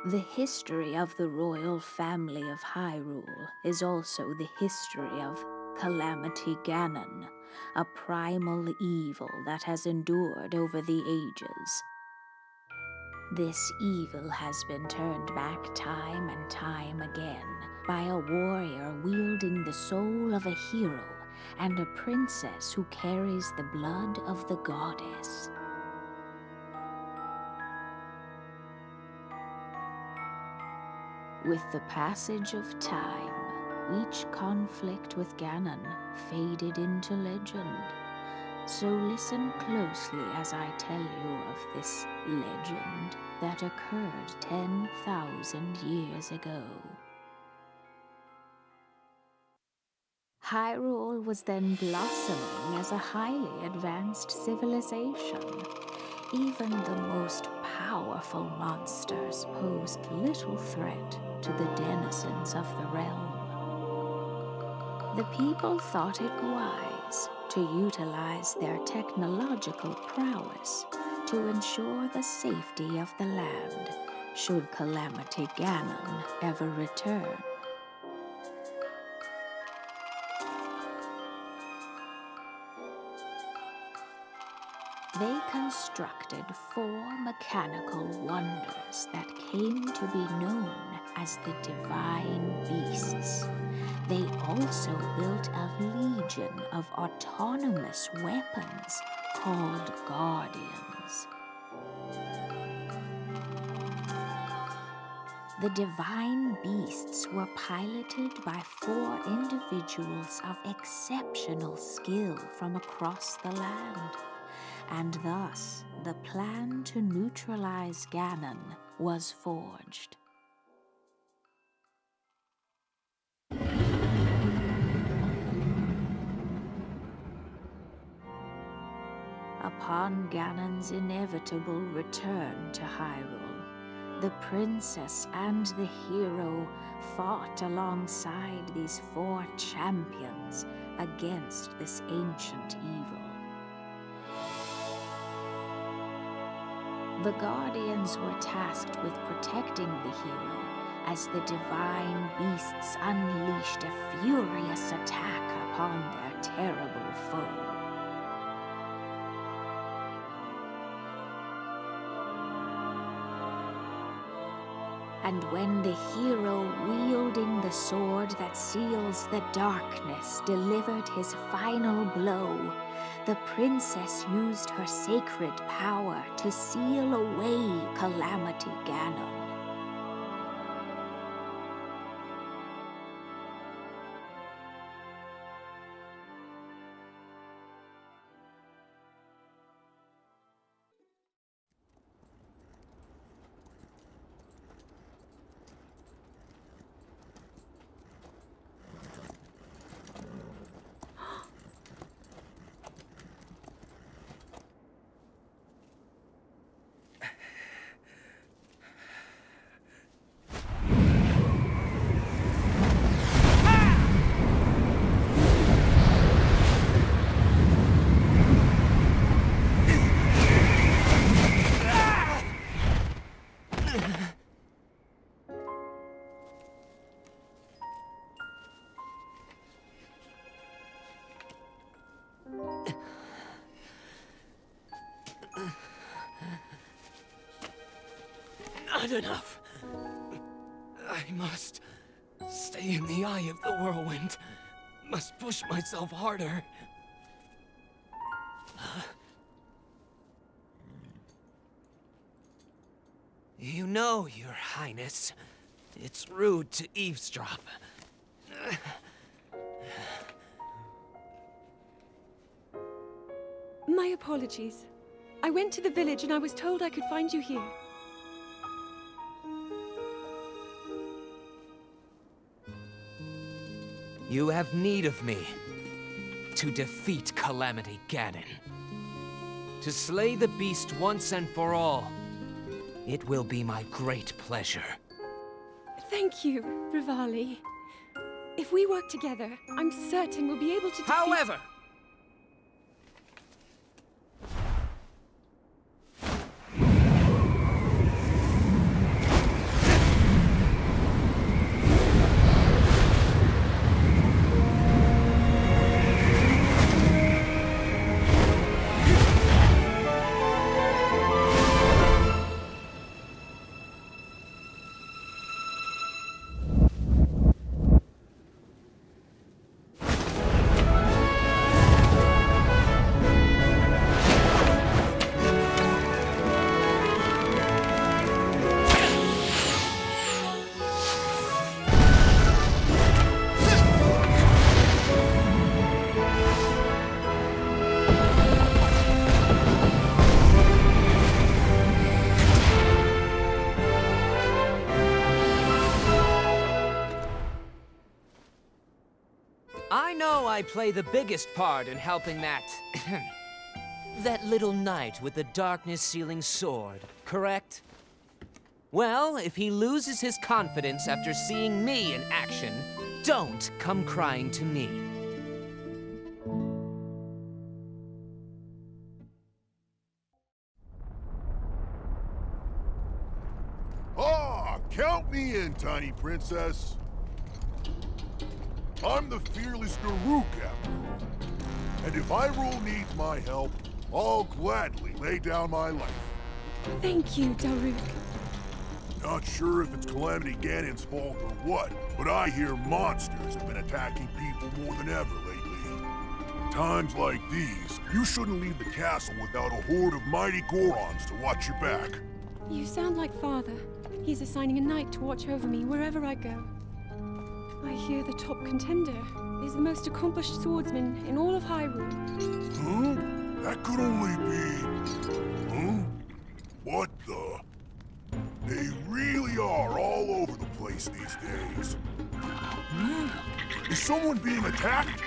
The history of the royal family of Hyrule is also the history of Calamity Ganon, a primal evil that has endured over the ages. This evil has been turned back time and time again by a warrior wielding the soul of a hero and a princess who carries the blood of the goddess. With the passage of time, each conflict with Ganon faded into legend. So listen closely as I tell you of this legend that occurred 10,000 years ago. Hyrule was then blossoming as a highly advanced civilization. Even the most powerful monsters posed little threat to the denizens of the realm. The people thought it wise to utilize their technological prowess to ensure the safety of the land should Calamity Ganon ever return. They constructed 4 mechanical wonders that came to be known as the Divine Beasts. They also built a legion of autonomous weapons called Guardians. The Divine Beasts were piloted by 4 individuals of exceptional skill from across the land. And thus, the plan to neutralize Ganon was forged. Upon Ganon's inevitable return to Hyrule, the princess and the hero fought alongside these 4 champions against this ancient evil. The Guardians were tasked with protecting the hero as the Divine Beasts unleashed a furious attack upon their terrible foe. And when the hero wielding the sword that seals the darkness delivered his final blow, the princess used her sacred power to seal away Calamity Ganon. Not enough. I must stay in the eye of the whirlwind. Must push myself harder. You know, Your Highness, it's rude to eavesdrop. My apologies. I went to the village and I was told I could find you here. You have need of me to defeat Calamity Ganon. To slay the beast once and for all. It will be my great pleasure. Thank you, Revali. If we work together, I'm certain we'll be able to defeat— However, know I play the biggest part in helping that... that little knight with the darkness-sealing sword, correct? Well, if he loses his confidence after seeing me in action, don't come crying to me. Count me in, tiny princess. I'm the fearless Daruk, after all. And if Hyrule needs my help, I'll gladly lay down my life. Thank you, Daruk. Not sure if it's Calamity Ganon's fault or what, but I hear monsters have been attacking people more than ever lately. Times like these, you shouldn't leave the castle without a horde of mighty Gorons to watch your back. You sound like Father. He's assigning a knight to watch over me wherever I go. I hear the top contender is the most accomplished swordsman in all of Hyrule. Huh? That could only be... Huh? What the... They really are all over the place these days. Is someone being attacked?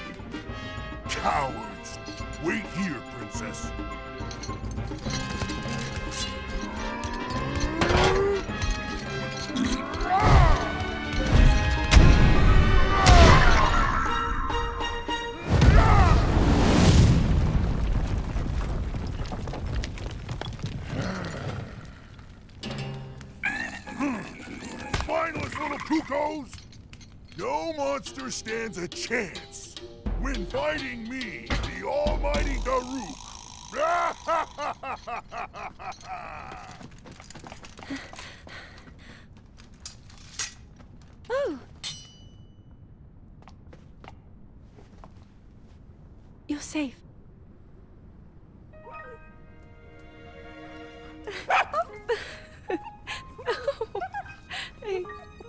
Cowards! Wait here, princess. Cuckoos! No monster stands a chance when fighting me, the almighty Daruk. Oh! You're safe.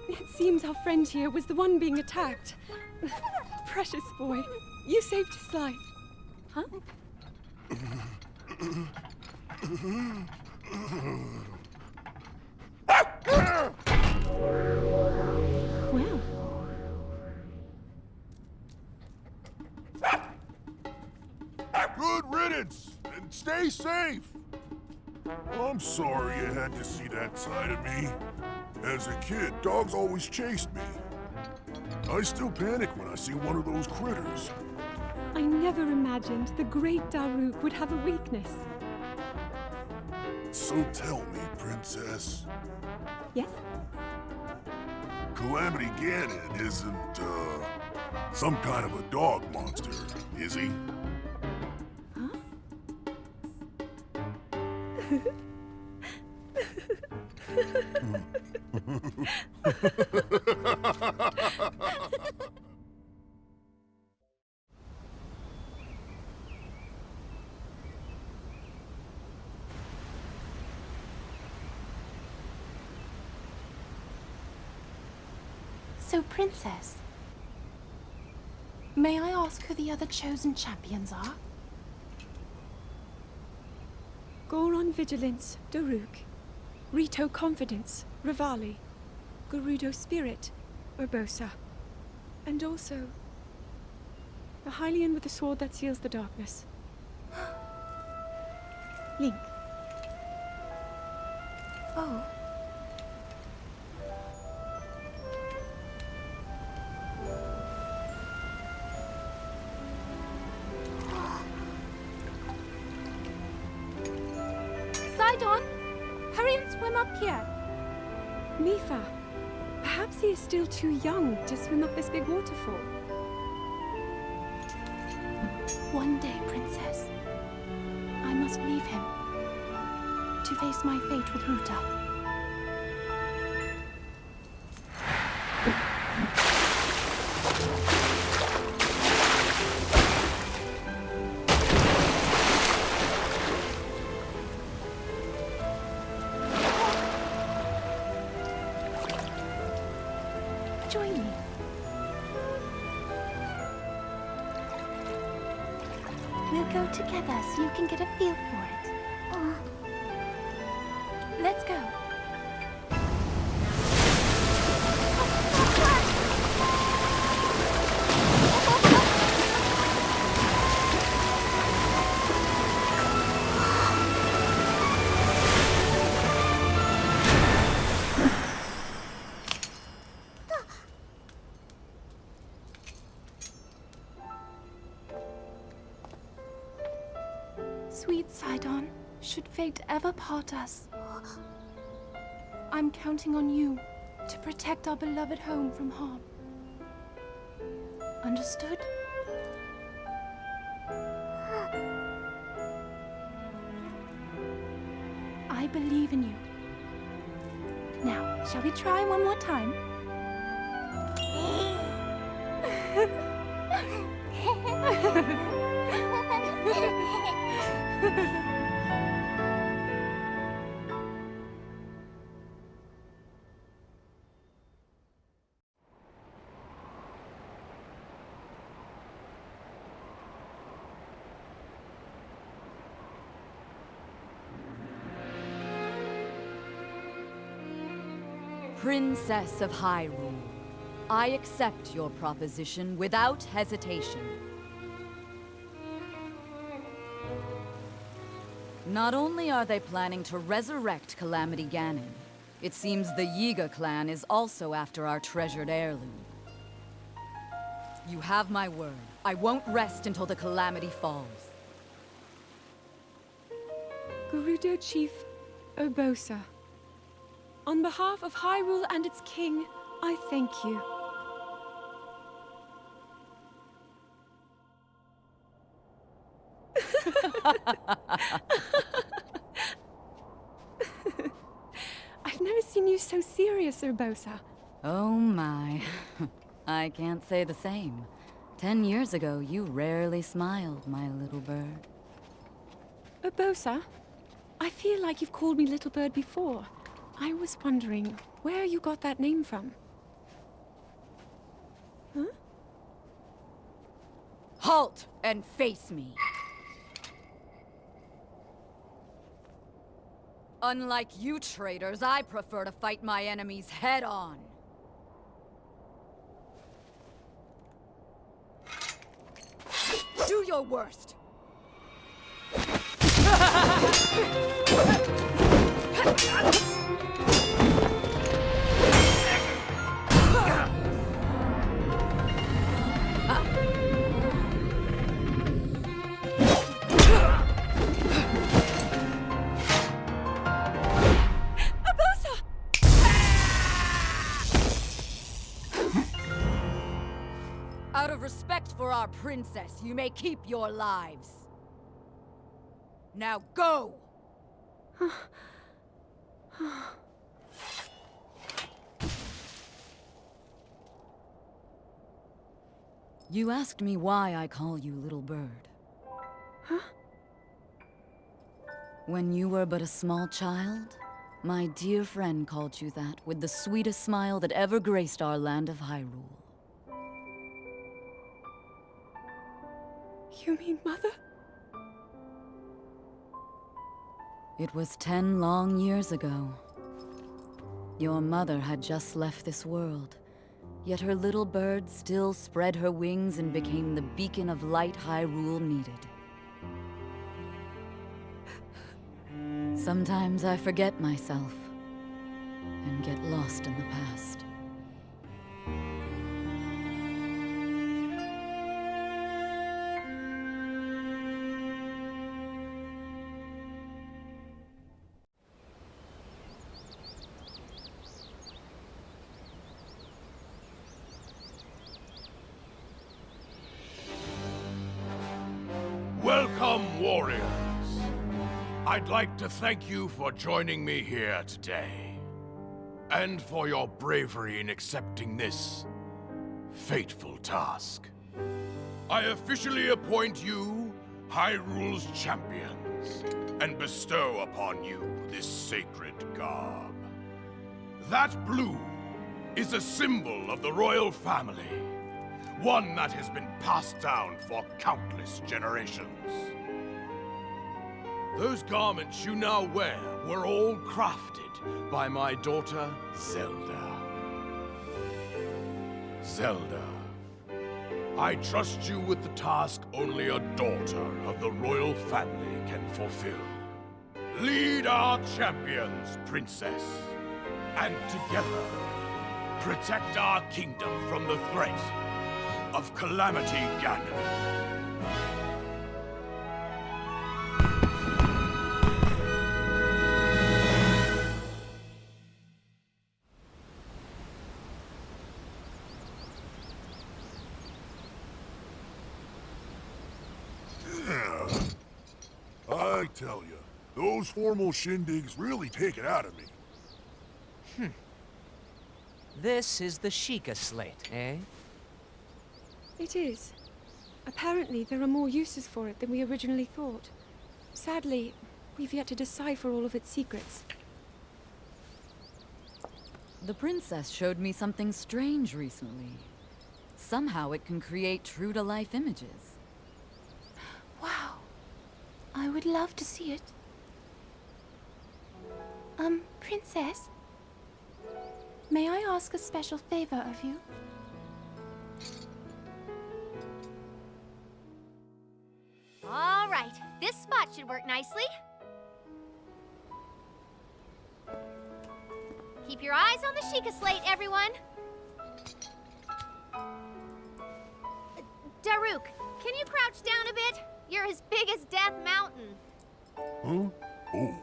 It seems our friend here was the one being attacked. Precious boy, you saved his life. Huh? Well. Good riddance, and stay safe. I'm sorry you had to see that side of me. As a kid, dogs always chased me. I still panic when I see one of those critters. I never imagined the great Daruk would have a weakness. So tell me, princess. Yes? Calamity Ganon isn't, some kind of a dog monster, is he? Huh? So, Princess, may I ask who the other chosen champions are? Goron Vigilance, Daruk. Rito Confidence, Revali. Gerudo Spirit, Urbosa. And also... the Hylian with the sword that seals the darkness. Link. Oh. Sidon! Hurry and swim up here! Mipha. Perhaps he is still too young to swim up this big waterfall. One day, Princess, I must leave him to face my fate with Ruta. Join me. We'll go together so you can get a feel for it. Let's go. Should fate ever part us, I'm counting on you to protect our beloved home from harm. Understood? I believe in you. Now, shall we try one more time? Princess of Hyrule, I accept your proposition without hesitation. Not only are they planning to resurrect Calamity Ganon, it seems the Yiga clan is also after our treasured heirloom. You have my word. I won't rest until the Calamity falls. Gerudo Chief Urbosa. On behalf of Hyrule and its king, I thank you. I've never seen you so serious, Urbosa. Oh my. I can't say the same. 10 years ago, you rarely smiled, my little bird. Urbosa, I feel like you've called me Little Bird before. I was wondering where you got that name from. Huh? Halt and face me. Unlike you traitors, I prefer to fight my enemies head on. Do your worst. Out of respect for our princess, you may keep your lives. Now go! You asked me why I call you Little Bird. Huh? When you were but a small child, my dear friend called you that with the sweetest smile that ever graced our land of Hyrule. You mean Mother? It was 10 long years ago. Your mother had just left this world, yet her little bird still spread her wings and became the beacon of light Hyrule needed. Sometimes I forget myself and get lost in the past. Welcome, warriors. I'd like to thank you for joining me here today, and for your bravery in accepting this fateful task. I officially appoint you Hyrule's champions, and bestow upon you this sacred garb. That blue is a symbol of the royal family, one that has been passed down for countless generations. Those garments you now wear were all crafted by my daughter, Zelda. Zelda, I trust you with the task only a daughter of the royal family can fulfill. Lead our champions, Princess, and together, protect our kingdom from the threat of Calamity Ganon. tell you. Those formal shindigs really take it out of me. This is the Sheikah slate, eh? It is. Apparently, there are more uses for it than we originally thought. Sadly, we've yet to decipher all of its secrets. The princess showed me something strange recently. Somehow it can create true-to-life images. Wow. I would love to see it. Princess? May I ask a special favor of you? All right, this spot should work nicely. Keep your eyes on the Sheikah slate, everyone. Daruk, can you crouch down a bit? You're as big as Death Mountain. Huh? Oh.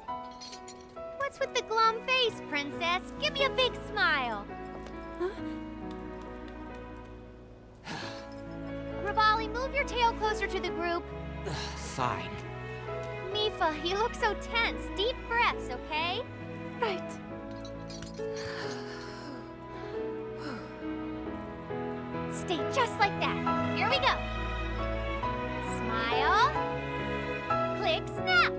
What's with the glum face, Princess? Give me a big smile. Huh? Revali, move your tail closer to the group. Fine. Mipha, you look so tense. Deep breaths, okay? Right. Stay just like that. Here we go. Smile. Click, snap.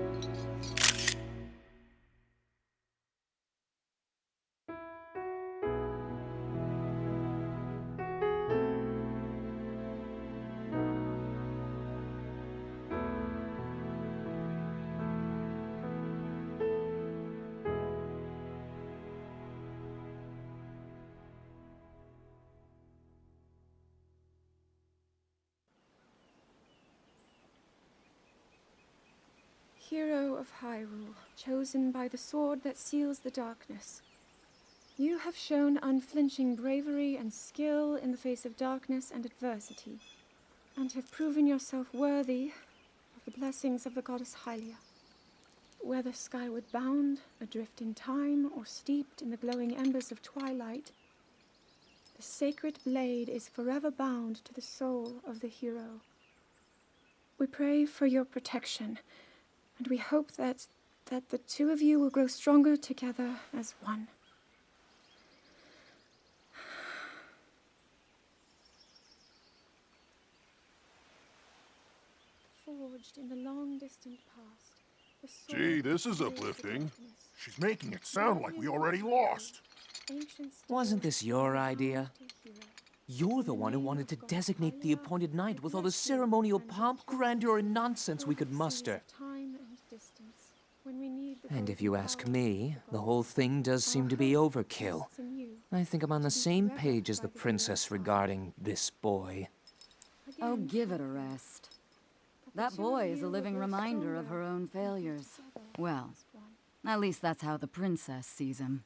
Hero of Hyrule, chosen by the sword that seals the darkness. You have shown unflinching bravery and skill in the face of darkness and adversity, and have proven yourself worthy of the blessings of the goddess Hylia. Whether skyward bound, adrift in time, or steeped in the glowing embers of twilight, the sacred blade is forever bound to the soul of the hero. We pray for your protection, and we hope that the two of you will grow stronger together as one. Forged in the long distant past. The sword Gee, this is of uplifting. darkness. She's making it sound like we already lost. Ancient Wasn't this your idea? hero. You're the one who wanted to designate the appointed night with all the ceremonial pomp, grandeur, and nonsense we could muster. And if you ask me, the whole thing does seem to be overkill. I think I'm on the same page as the princess regarding this boy. Oh, give it a rest. That boy is a living reminder of her own failures. Well, at least that's how the princess sees him.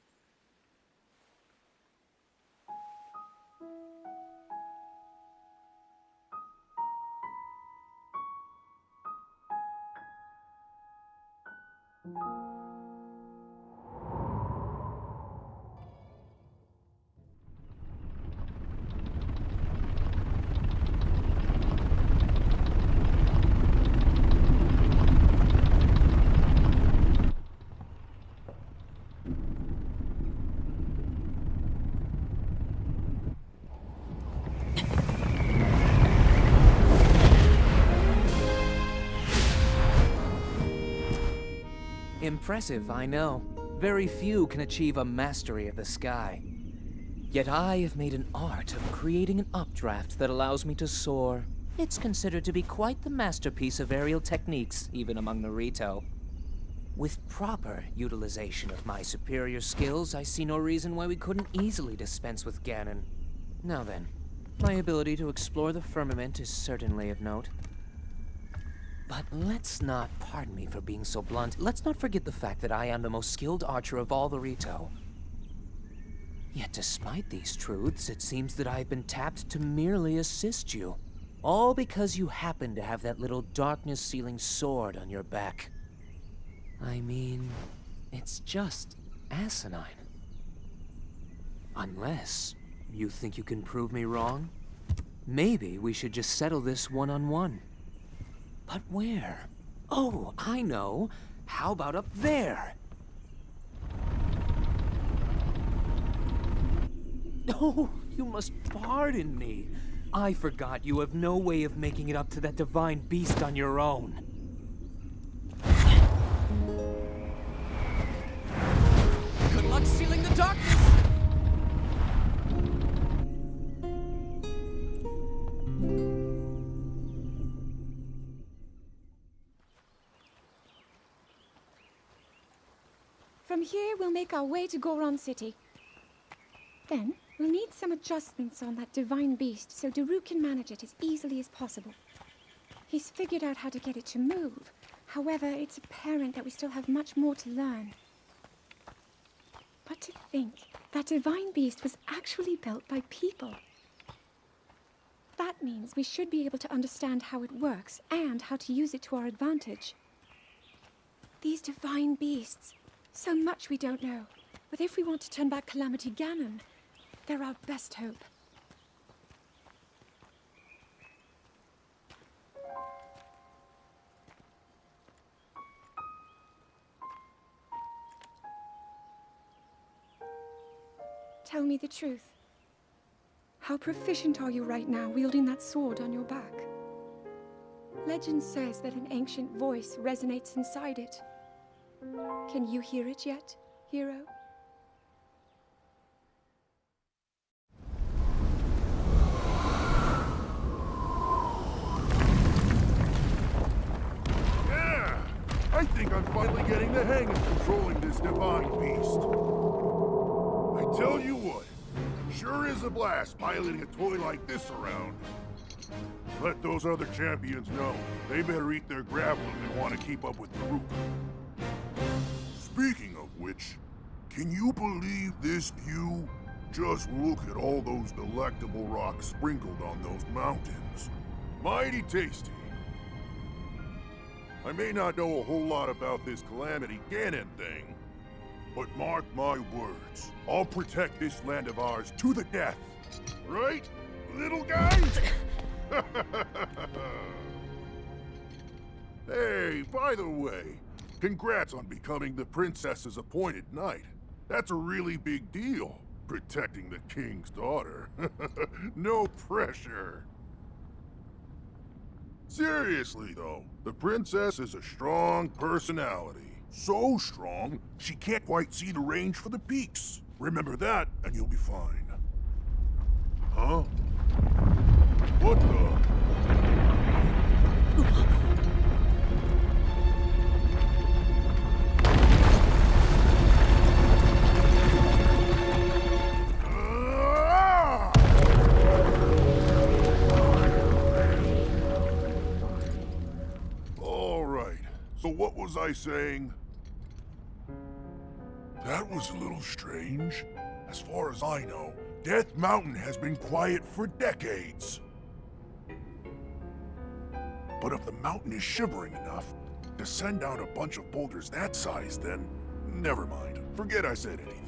Impressive, I know. Very few can achieve a mastery of the sky. Yet I have made an art of creating an updraft that allows me to soar. It's considered to be quite the masterpiece of aerial techniques, even among the Rito. With proper utilization of my superior skills, I see no reason why we couldn't easily dispense with Ganon. Now then, my ability to explore the firmament is certainly of note. But let's not, pardon me for being so blunt, let's not forget the fact that I am the most skilled archer of all the Rito. Yet despite these truths, it seems that I've been tapped to merely assist you. All because you happen to have that little darkness-sealing sword on your back. I mean, it's just asinine. Unless you think you can prove me wrong? Maybe we should just settle this one-on-one. But where? Oh, I know. How about up there? Oh, you must pardon me. I forgot you have no way of making it up to that divine beast on your own. Good luck sealing the darkness! From here, we'll make our way to Goron City. Then, we'll need some adjustments on that divine beast so Daruk can manage it as easily as possible. He's figured out how to get it to move. However, it's apparent that we still have much more to learn. But to think, that divine beast was actually built by people. That means we should be able to understand how it works and how to use it to our advantage. These divine beasts, so much we don't know. But if we want to turn back Calamity Ganon, they're our best hope. Tell me the truth. How proficient are you right now wielding that sword on your back? Legend says that an ancient voice resonates inside it. Can you hear it yet, hero? Yeah! I think I'm finally getting the hang of controlling this divine beast. I tell you what, sure is a blast piloting a toy like this around. Let those other champions know. They better eat their gravel if they want to keep up with Daruk. Speaking of which, can you believe this view? Just look at all those delectable rocks sprinkled on those mountains. Mighty tasty. I may not know a whole lot about this Calamity Ganon thing, but mark my words, I'll protect this land of ours to the death. Right, little guy? Hey, by the way, congrats on becoming the princess's appointed knight. That's a really big deal, protecting the king's daughter. No pressure. Seriously, though, the princess is a strong personality. So strong, she can't quite see the range for the peaks. Remember that, and you'll be fine. Huh? What the? All right, so what was I saying? That was a little strange. As far as I know, Death Mountain has been quiet for decades. But if the mountain is shivering enough to send down a bunch of boulders that size, then never mind. Forget I said anything.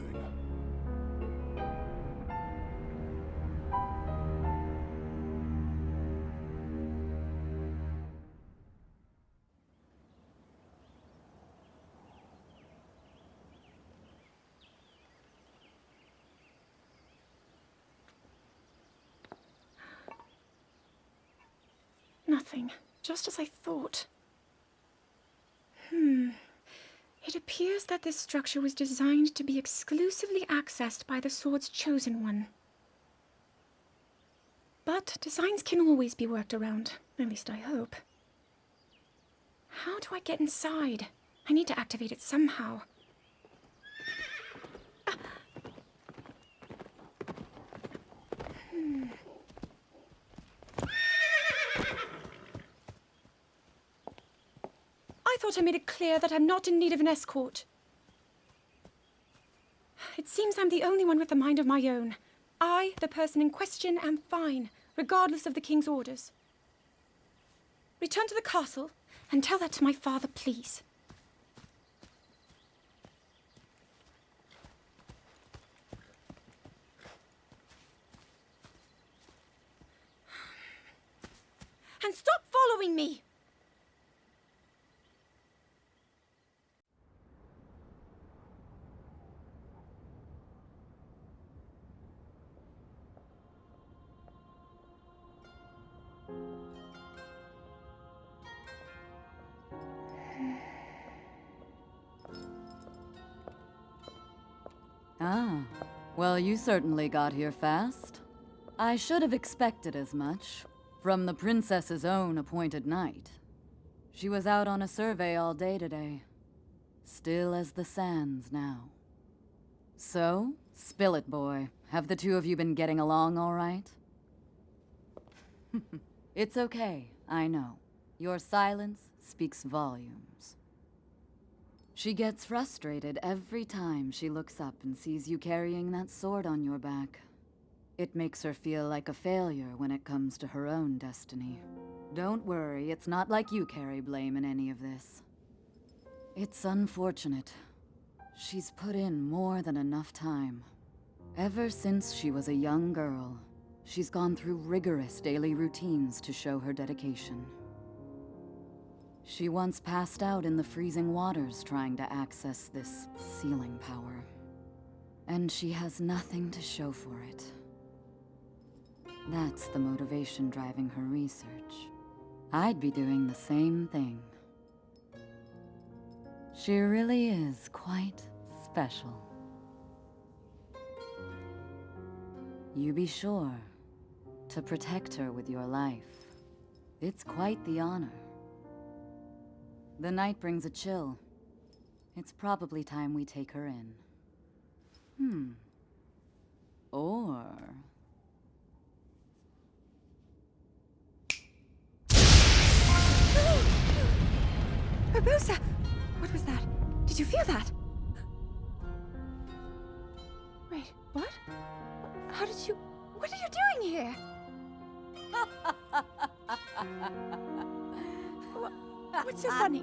Nothing. Just as I thought. It appears that this structure was designed to be exclusively accessed by the sword's chosen one. But designs can always be worked around. At least I hope. How do I get inside? I need to activate it somehow. I thought I made it clear that I'm not in need of an escort. It seems I'm the only one with a mind of my own. I, the person in question, am fine, regardless of the king's orders. Return to the castle and tell that to my father, please. And stop following me! Ah, well, you certainly got here fast. I should have expected as much, from the princess's own appointed knight. She was out on a survey all day today. Still as the sands now. So, spill it, boy. Have the two of you been getting along all right? It's okay, I know. Your silence speaks volumes. She gets frustrated every time she looks up and sees you carrying that sword on your back. It makes her feel like a failure when it comes to her own destiny. Don't worry, it's not like you carry blame in any of this. It's unfortunate. She's put in more than enough time. Ever since she was a young girl, she's gone through rigorous daily routines to show her dedication. She once passed out in the freezing waters trying to access this sealing power. And she has nothing to show for it. That's the motivation driving her research. I'd be doing the same thing. She really is quite special. You be sure to protect her with your life. It's quite the honor. The night brings a chill. It's probably time we take her in. Or... Urbosa! What was that? Did you feel that? Wait, what? How did you... What are you doing here? What's so funny?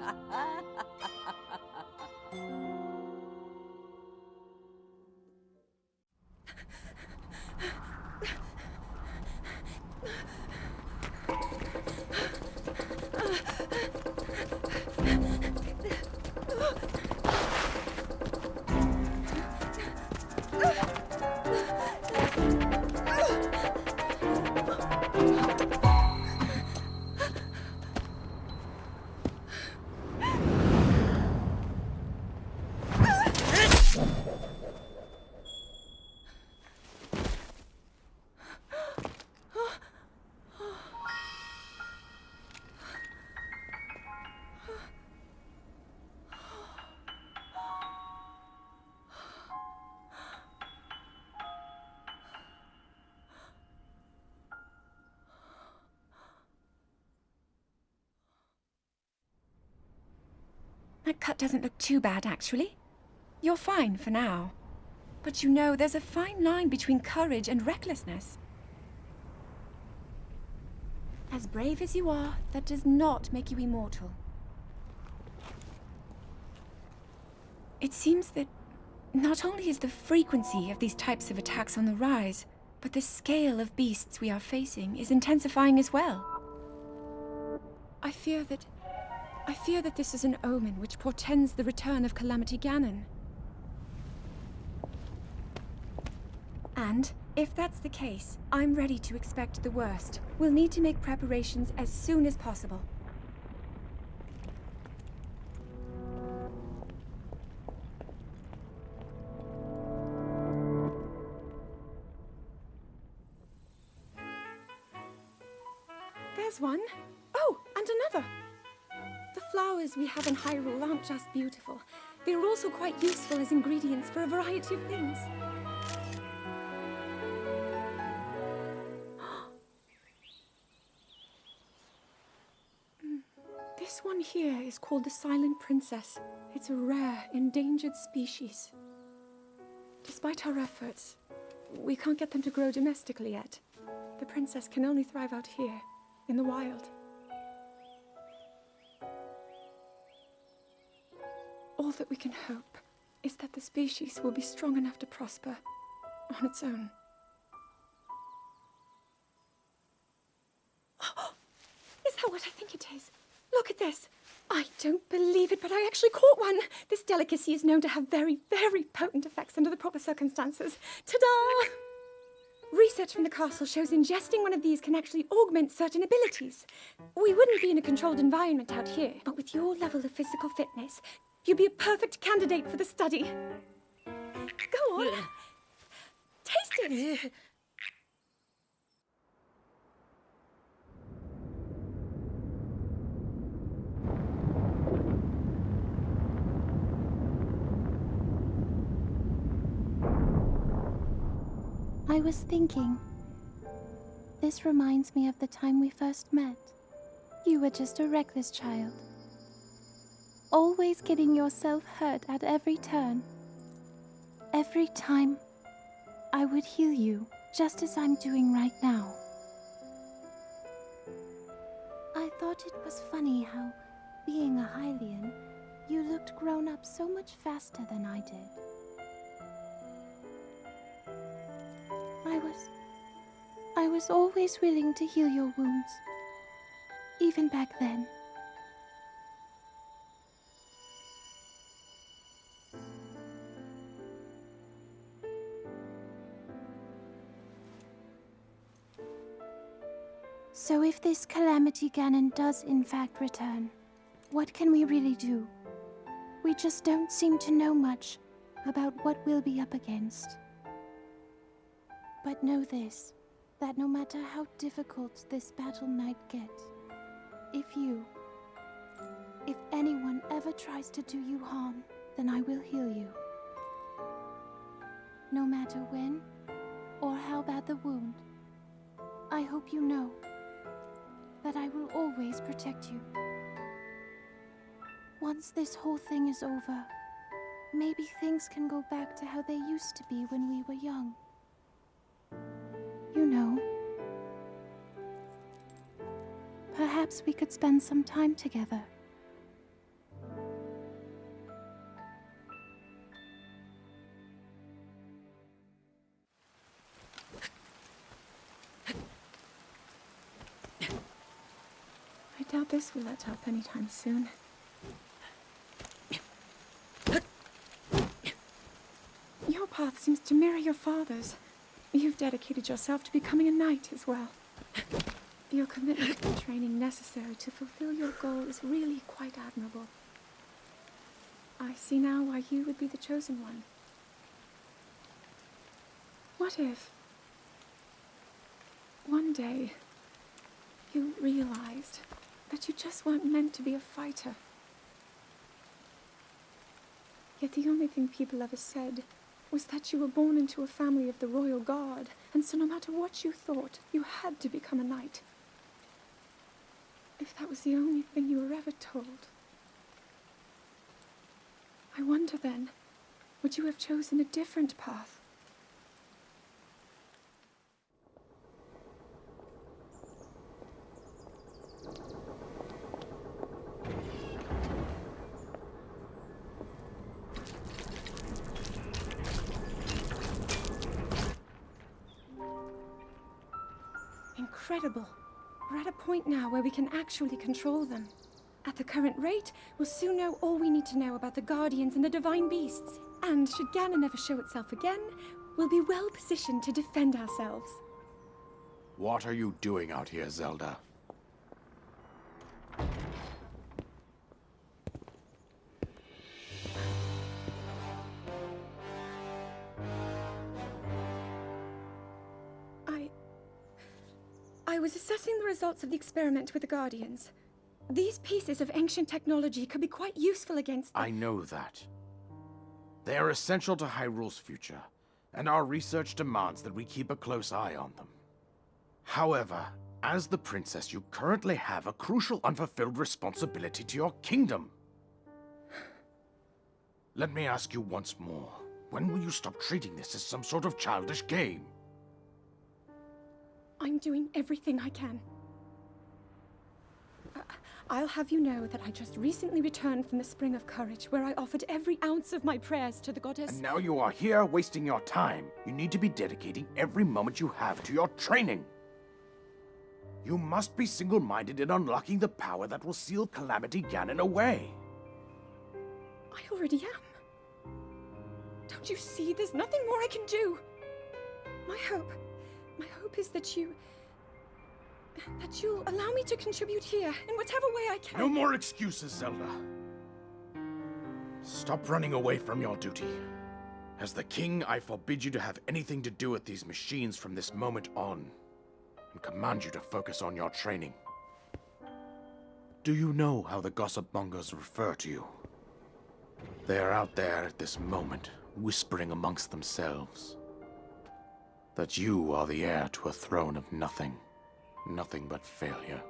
That cut doesn't look too bad, actually. You're fine for now. But you know, there's a fine line between courage and recklessness. As brave as you are, that does not make you immortal. It seems that not only is the frequency of these types of attacks on the rise, but the scale of beasts we are facing is intensifying as well. I fear that this is an omen which portends the return of Calamity Ganon. And, if that's the case, I'm ready to expect the worst. We'll need to make preparations as soon as possible. There's one. Oh, and another. The flowers we have in Hyrule aren't just beautiful. They're also quite useful as ingredients for a variety of things. This one here is called the Silent Princess. It's a rare, endangered species. Despite our efforts, we can't get them to grow domestically yet. The princess can only thrive out here, in the wild. All that we can hope is that the species will be strong enough to prosper on its own. Is that what I think it is? Look at this. I don't believe it, but I actually caught one. This delicacy is known to have very, very potent effects under the proper circumstances. Ta-da! Research from the castle shows ingesting one of these can actually augment certain abilities. We wouldn't be in a controlled environment out here, but with your level of physical fitness, you'd be a perfect candidate for the study. Go on. Taste it. I was thinking, this reminds me of the time we first met. You were just a reckless child, always getting yourself hurt at every turn. Every time, I would heal you, just as I'm doing right now. I thought it was funny how, being a Hylian, you looked grown up so much faster than I did. I was always willing to heal your wounds, even back then. So if this Calamity Ganon does in fact return, what can we really do? We just don't seem to know much about what we'll be up against. But know this, that no matter how difficult this battle might get, if anyone ever tries to do you harm, then I will heal you. No matter when or how bad the wound, I hope you know that I will always protect you. Once this whole thing is over, maybe things can go back to how they used to be when we were young. You know, perhaps we could spend some time together. I doubt this will let up anytime soon. Your path seems to mirror your father's. You've dedicated yourself to becoming a knight as well. Your commitment to the training necessary to fulfill your goal is really quite admirable. I see now why you would be the chosen one. What if one day you realized that you just weren't meant to be a fighter? Yet the only thing people ever said was that you were born into a family of the royal guard, and so no matter what you thought, you had to become a knight. If that was the only thing you were ever told, I wonder then, would you have chosen a different path? Incredible. We're at a point now where we can actually control them. At the current rate, we'll soon know all we need to know about the Guardians and the Divine Beasts. And should Ganon ever show itself again, we'll be well positioned to defend ourselves. What are you doing out here, Zelda? I was assessing the results of the experiment with the Guardians. These pieces of ancient technology could be quite useful against them. I know that. They are essential to Hyrule's future, and our research demands that we keep a close eye on them. However, as the princess, you currently have a crucial unfulfilled responsibility to your kingdom. Let me ask you once more, when will you stop treating this as some sort of childish game? I'm doing everything I can. I'll have you know that I just recently returned from the Spring of Courage, where I offered every ounce of my prayers to the goddess. And now you are here wasting your time. You need to be dedicating every moment you have to your training. You must be single-minded in unlocking the power that will seal Calamity Ganon away. I already am. Don't you see? There's nothing more I can do. My hope is that you'll allow me to contribute here in whatever way I can. No more excuses, Zelda. Stop running away from your duty. As the king, I forbid you to have anything to do with these machines from this moment on, and command you to focus on your training. Do you know how the gossip mongers refer to you? They are out there at this moment, whispering amongst themselves that you are the heir to a throne of nothing, nothing but failure.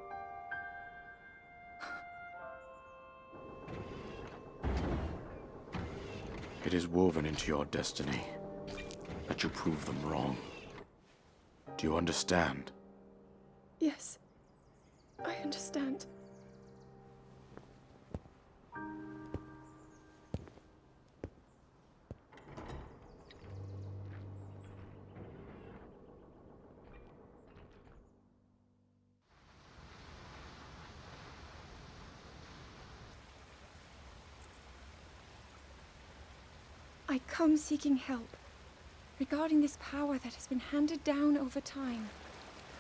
It is woven into your destiny that you prove them wrong. Do you understand? Yes, I understand. I come seeking help regarding this power that has been handed down over time.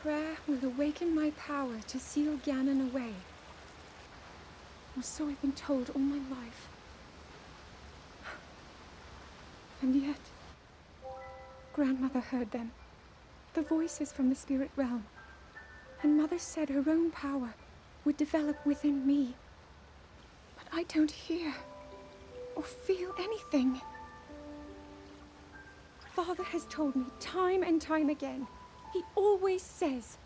Prayer will awaken my power to seal Ganon away. Or so I've been told all my life. And yet, Grandmother heard them. The voices from the spirit realm. And Mother said her own power would develop within me. But I don't hear or feel anything. Father has told me time and time again. He always says,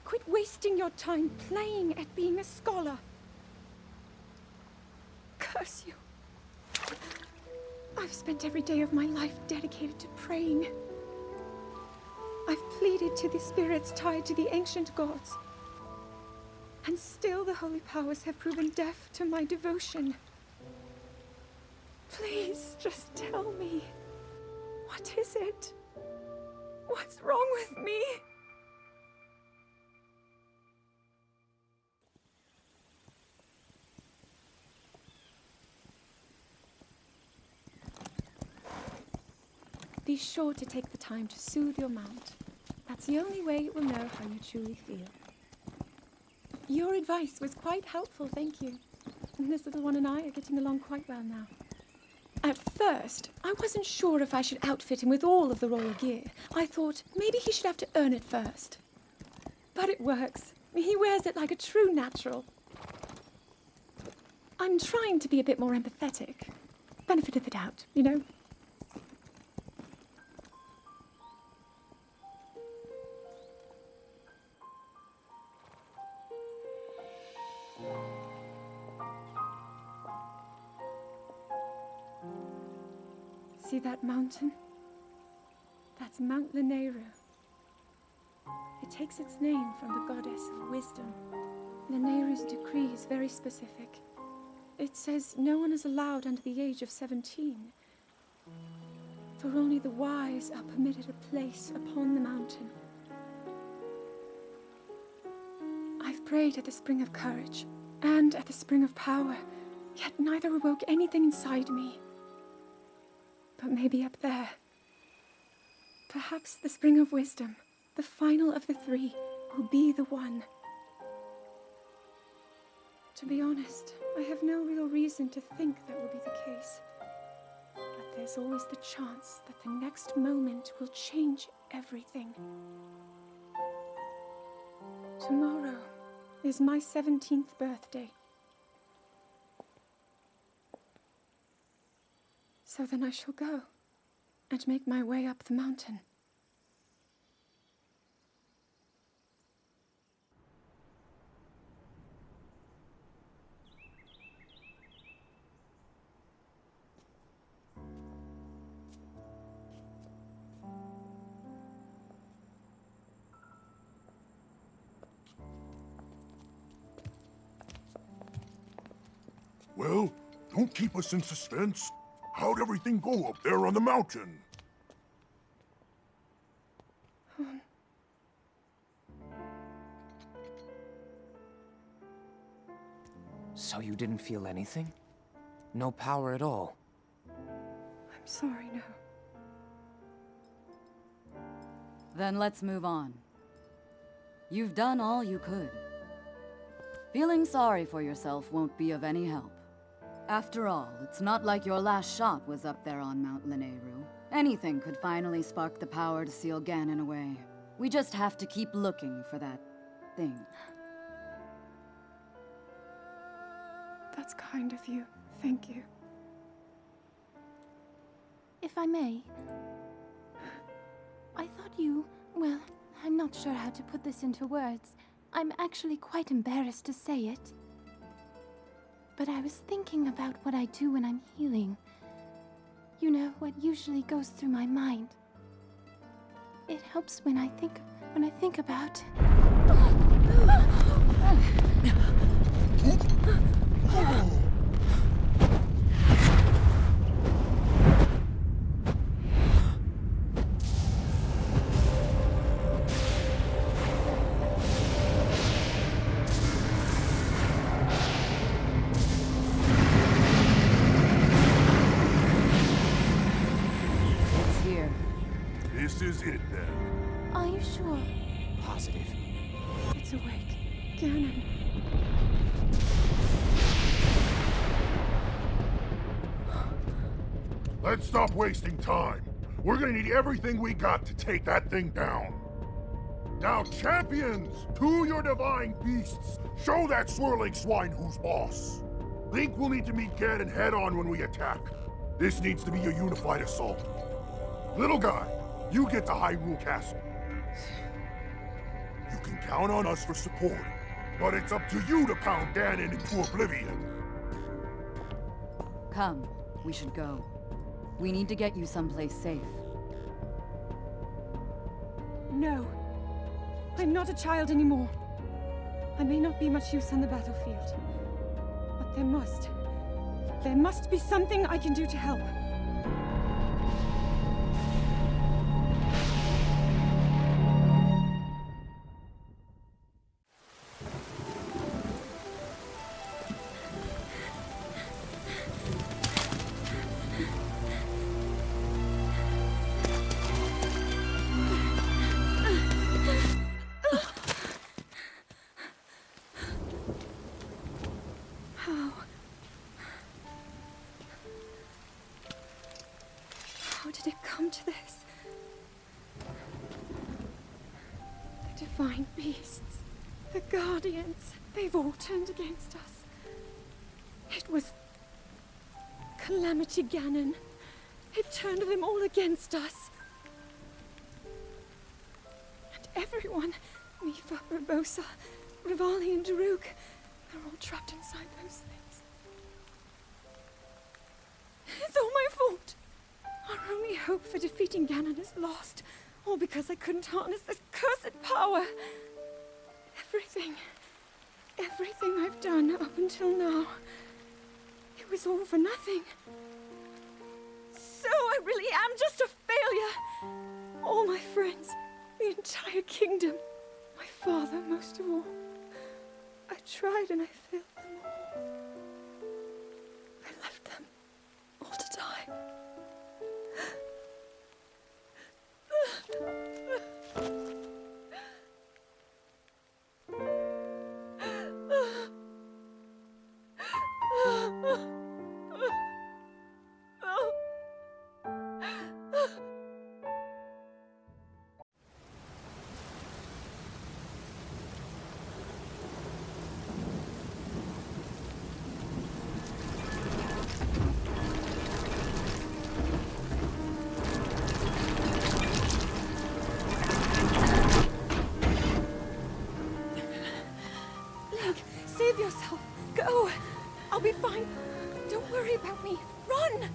quit wasting your time playing at being a scholar. Curse you. I've spent every day of my life dedicated to praying. I've pleaded to the spirits tied to the ancient gods. And still the holy powers have proven deaf to my devotion. Please, just tell me. What is it? What's wrong with me? Be sure to take the time to soothe your mount. That's the only way it will know how you truly feel. Your advice was quite helpful, thank you. And this little one and I are getting along quite well now. At first, I wasn't sure if I should outfit him with all of the royal gear. I thought maybe he should have to earn it first. But it works. He wears it like a true natural. I'm trying to be a bit more empathetic. Benefit of the doubt, you know? See that mountain? That's Mount Lanayru. It takes its name from the goddess of wisdom. Lanayru's decree is very specific. It says no one is allowed under the age of 17. For only the wise are permitted a place upon the mountain. I've prayed at the Spring of Courage and at the Spring of Power, yet neither awoke anything inside me. But maybe up there. Perhaps the Spring of Wisdom, the final of the three, will be the one. To be honest, I have no real reason to think that will be the case. But there's always the chance that the next moment will change everything. Tomorrow is my 17th birthday. So then I shall go and make my way up the mountain. Well, don't keep us in suspense. How'd everything go up there on the mountain? So you didn't feel anything? No power at all? I'm sorry, no. Then let's move on. You've done all you could. Feeling sorry for yourself won't be of any help. After all, it's not like your last shot was up there on Mount Lanayru. Anything could finally spark the power to seal Ganon away. We just have to keep looking for that thing. That's kind of you. Thank you. If I may, I thought you... well, I'm not sure how to put this into words. I'm actually quite embarrassed to say it. But I was thinking about what I do when I'm healing. You know, what usually goes through my mind. It helps when I think about... This is it, then. Are you sure? Positive. It's awake. Ganon. Let's stop wasting time. We're gonna need everything we got to take that thing down. Now, champions, to your divine beasts, show that swirling swine who's boss. Link will need to meet Ganon head-on when we attack. This needs to be a unified assault. Little guy, you get to Hyrule Castle. You can count on us for support, but it's up to you to pound Ganon into oblivion. Come, we should go. We need to get you someplace safe. No. I'm not a child anymore. I may not be much use on the battlefield. But there must be something I can do to help. How did it come to this? The divine beasts, the guardians, they've all turned against us. It was Calamity Ganon. It turned them all against us. And everyone, Mipha, Urbosa, Revali and Daruk, they're all trapped inside those things. It's all my fault. Our only hope for defeating Ganon is lost, all because I couldn't harness this cursed power. Everything I've done up until now, it was all for nothing. So I really am just a failure. All my friends, the entire kingdom, my father most of all. I tried and I failed them all. I left them all to die. Save yourself. Go. I'll be fine. Don't worry about me. Run!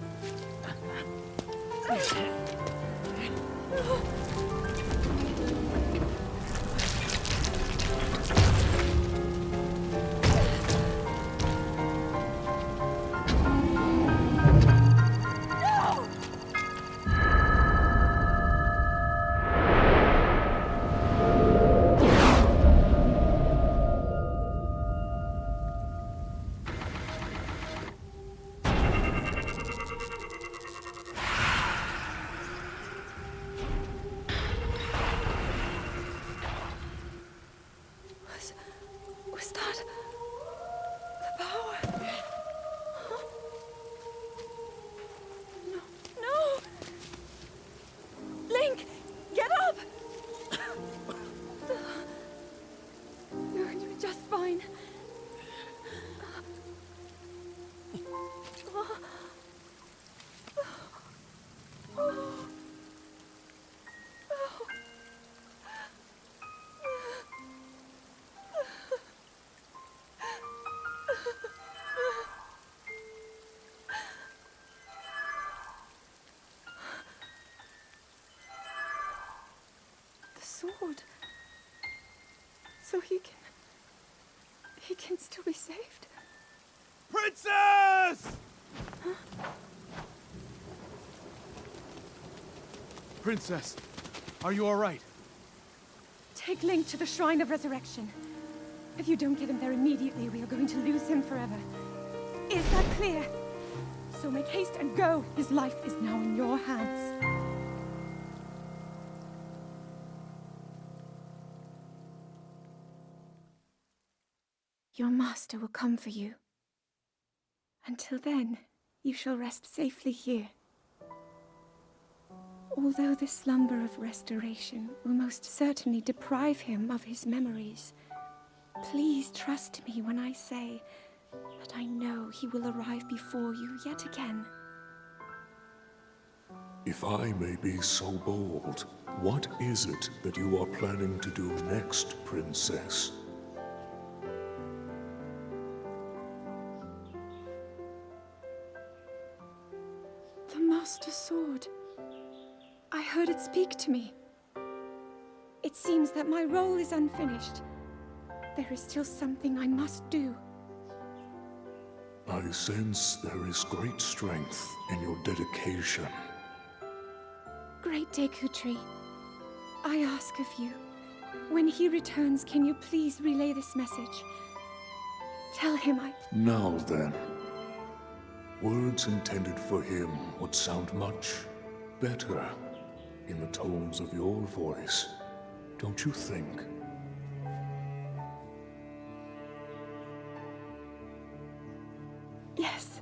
So he can still be saved? Princess! Huh? Princess, are you all right? Take Link to the Shrine of Resurrection. If you don't get him there immediately, we are going to lose him forever. Is that clear? So make haste and go. His life is now in your hands. Your master will come for you. Until then, you shall rest safely here. Although the slumber of restoration will most certainly deprive him of his memories, please trust me when I say that I know he will arrive before you yet again. If I may be so bold, what is it that you are planning to do next, Princess? The Master Sword. I heard it speak to me. It seems that my role is unfinished. There is still something I must do. I sense there is great strength in your dedication. Great Dekutri, I ask of you, when he returns, can you please relay this message? Tell him Now then. Words intended for him would sound much better in the tones of your voice, don't you think? Yes.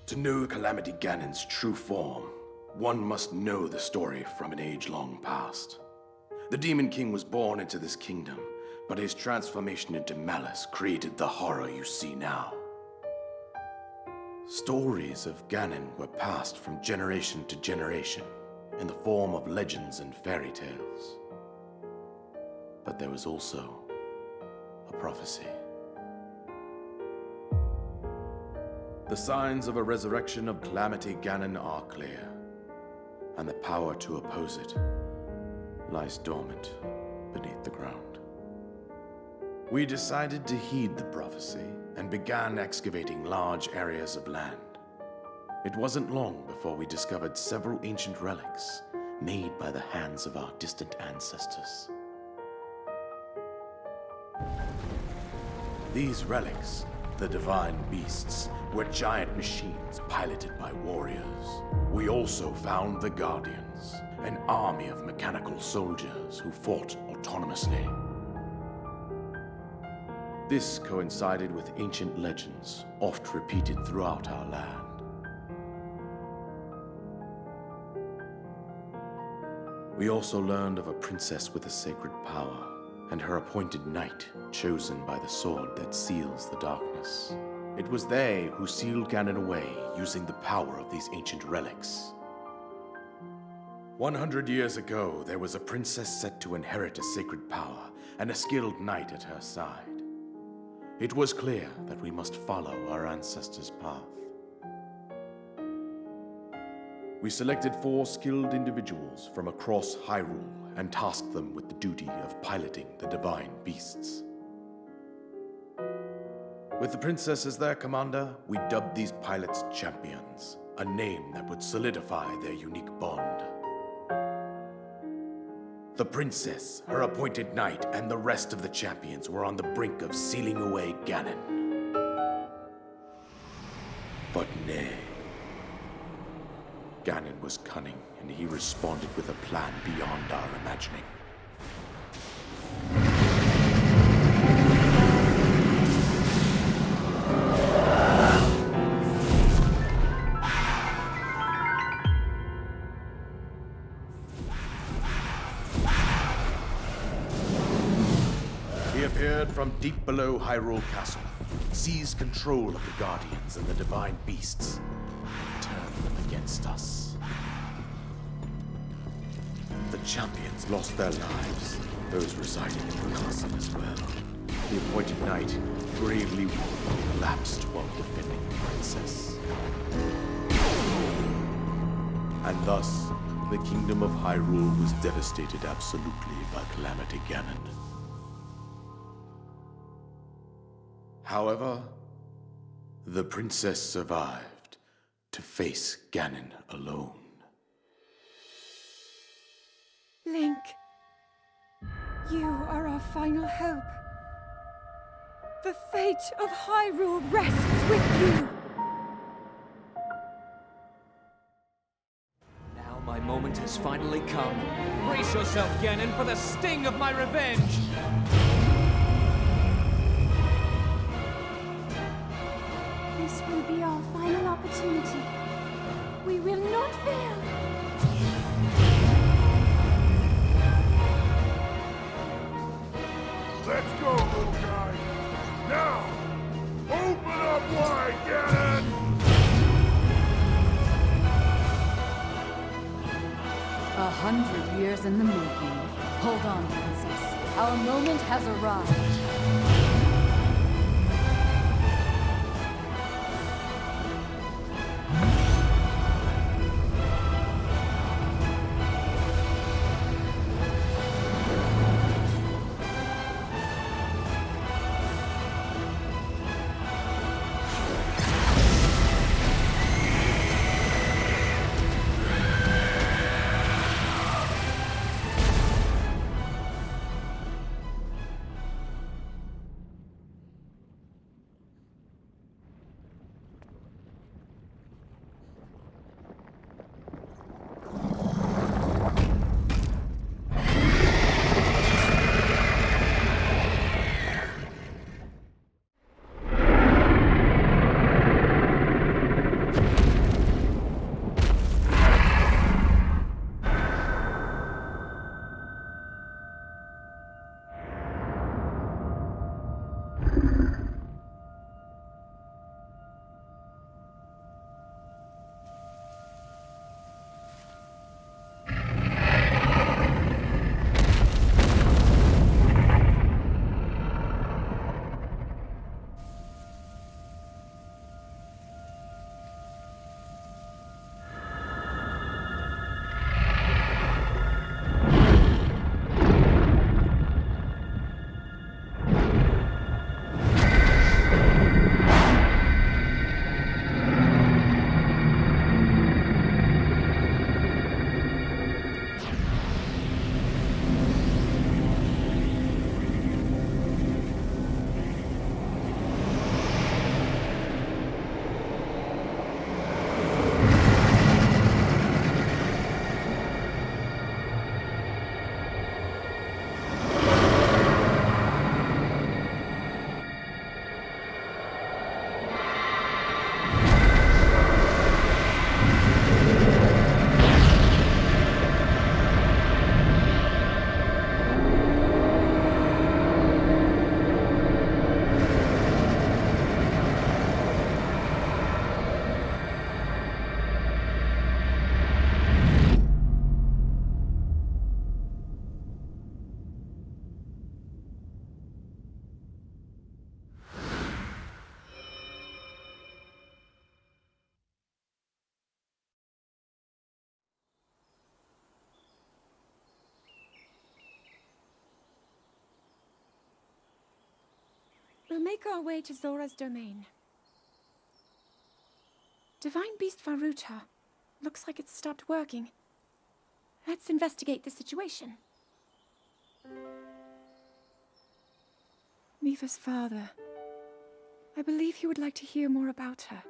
To know Calamity Ganon's true form, one must know the story from an age-long past. The Demon King was born into this kingdom, but his transformation into malice created the horror you see now. Stories of Ganon were passed from generation to generation in the form of legends and fairy tales. But there was also a prophecy. The signs of a resurrection of Calamity Ganon are clear, and the power to oppose it lies dormant beneath the ground. We decided to heed the prophecy and began excavating large areas of land. It wasn't long before we discovered several ancient relics made by the hands of our distant ancestors. These relics, the divine beasts, were giant machines piloted by warriors. We also found the Guardians, an army of mechanical soldiers who fought autonomously. This coincided with ancient legends, oft repeated throughout our land. We also learned of a princess with a sacred power, and her appointed knight, chosen by the sword that seals the darkness. It was they who sealed Ganon away using the power of these ancient relics. 100 years ago, there was a princess set to inherit a sacred power and a skilled knight at her side. It was clear that we must follow our ancestors' path. We selected 4 skilled individuals from across Hyrule and tasked them with the duty of piloting the divine beasts. With the princess as their commander, we dubbed these pilots champions, a name that would solidify their unique bond. The princess, her appointed knight, and the rest of the champions were on the brink of sealing away Ganon. But nay. Ganon was cunning, and he responded with a plan beyond our imagining. He appeared from deep below Hyrule Castle, seized control of the Guardians and the Divine Beasts, and turned them against us. The champions lost their lives, those residing in the castle as well. The appointed knight, bravely wounded, collapsed while defending the princess. And thus, the kingdom of Hyrule was devastated absolutely by Calamity Ganon. However, the princess survived to face Ganon alone. Link, you are our final hope. The fate of Hyrule rests with you. Now my moment has finally come. Brace yourself, Ganon, for the sting of my revenge! This will be our final opportunity. We will not fail. Let's go, little guy. Now, open up wide, Ganon! 100 years in the making. Hold on, princess. Our moment has arrived. We'll make our way to Zora's domain. Divine Beast Varuta. Looks like it's stopped working. Let's investigate the situation. Mipha's father. I believe he would like to hear more about her.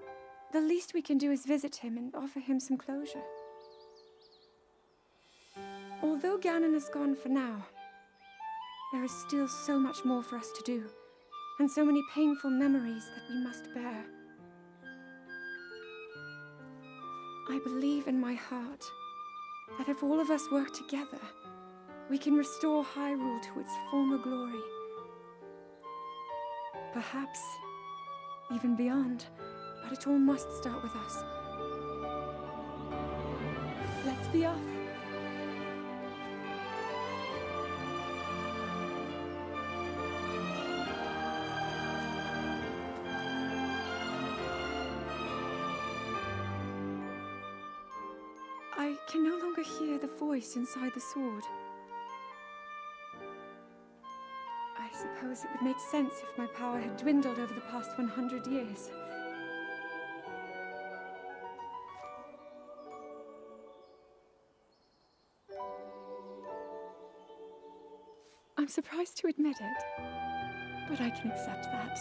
The least we can do is visit him and offer him some closure. Although Ganon is gone for now, there is still so much more for us to do, and so many painful memories that we must bear. I believe in my heart that if all of us work together, we can restore Hyrule to its former glory. Perhaps even beyond, but it all must start with us. Let's be off. I can no longer hear the voice inside the sword. I suppose it would make sense if my power had dwindled over the past 100 years. I'm surprised to admit it, but I can accept that.